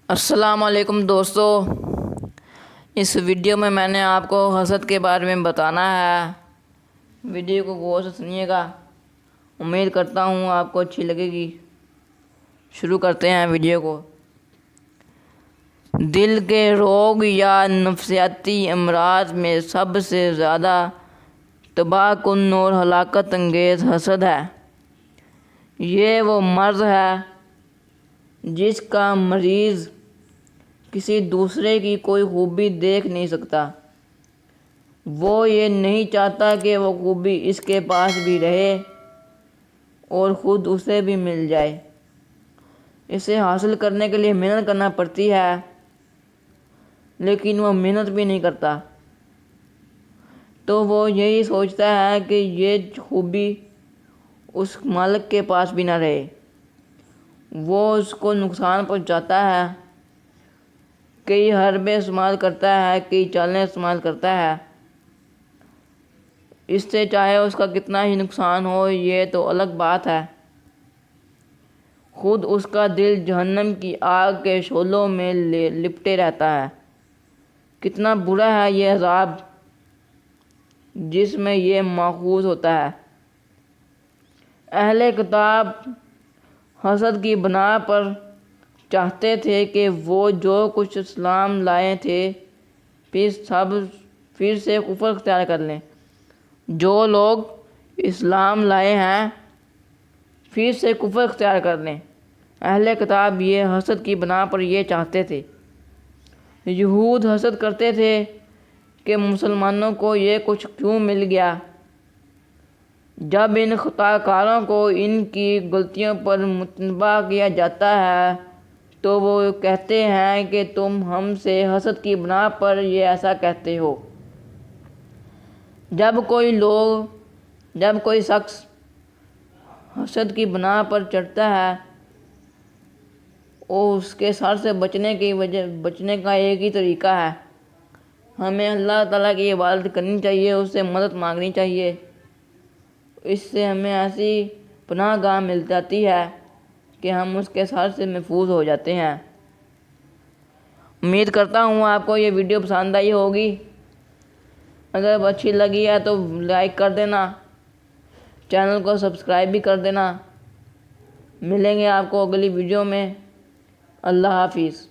السلام علیکم دوستو، اس ویڈیو میں نے آپ کو حسد کے بارے میں بتانا ہے۔ ویڈیو کو غور سے سنیے گا، امید کرتا ہوں آپ کو اچھی لگے گی۔ شروع کرتے ہیں ویڈیو کو۔ دل کے روگ یا نفسیاتی امراض میں سب سے زیادہ تباہ کن اور ہلاکت انگیز حسد ہے۔ یہ وہ مرض ہے جس کا مریض کسی دوسرے کی کوئی خوبی دیکھ نہیں سکتا۔ وہ یہ نہیں چاہتا کہ وہ خوبی اس کے پاس بھی رہے اور خود اسے بھی مل جائے۔ اسے حاصل کرنے کے لیے محنت کرنا پڑتی ہے، لیکن وہ محنت بھی نہیں کرتا، تو وہ یہی سوچتا ہے کہ یہ خوبی اس مالک کے پاس بھی نہ رہے۔ وہ اس کو نقصان پہنچاتا ہے، کئی حربے استعمال کرتا ہے، کئی چالیں استعمال کرتا ہے۔ اس سے چاہے اس کا کتنا ہی نقصان ہو، یہ تو الگ بات ہے، خود اس کا دل جہنم کی آگ کے شعلوں میں لپٹے رہتا ہے۔ کتنا برا ہے یہ عذاب جس میں یہ ماخوذ ہوتا ہے۔ اہل کتاب حسد کی بنا پر چاہتے تھے کہ وہ جو کچھ اسلام لائے تھے پھر سے کفر اختیار کر لیں۔ جو لوگ اسلام لائے ہیں پھر سے کفر اختیار کر لیں۔ اہل کتاب یہ حسد کی بنا پر یہ چاہتے تھے۔ یہود حسد کرتے تھے کہ مسلمانوں کو یہ کچھ کیوں مل گیا۔ جب ان خطا کاروں کو ان کی غلطیوں پر متنبہ کیا جاتا ہے تو وہ کہتے ہیں کہ تم ہم سے حسد کی بنا پر یہ ایسا کہتے ہو۔ جب کوئی شخص حسد کی بنا پر چڑھتا ہے، اس کے شر سے بچنے کا ایک ہی طریقہ ہے، ہمیں اللہ تعالیٰ کی عبادت کرنی چاہیے، اس سے مدد مانگنی چاہیے۔ اس سے ہمیں ایسی پناہ گاہ مل جاتی ہے کہ ہم اس کے شر سے محفوظ ہو جاتے ہیں۔ امید کرتا ہوں آپ کو یہ ویڈیو پسند آئی ہوگی۔ اگر اچھی لگی ہے تو لائک کر دینا، چینل کو سبسکرائب بھی کر دینا۔ ملیں گے آپ کو اگلی ویڈیو میں۔ اللہ حافظ۔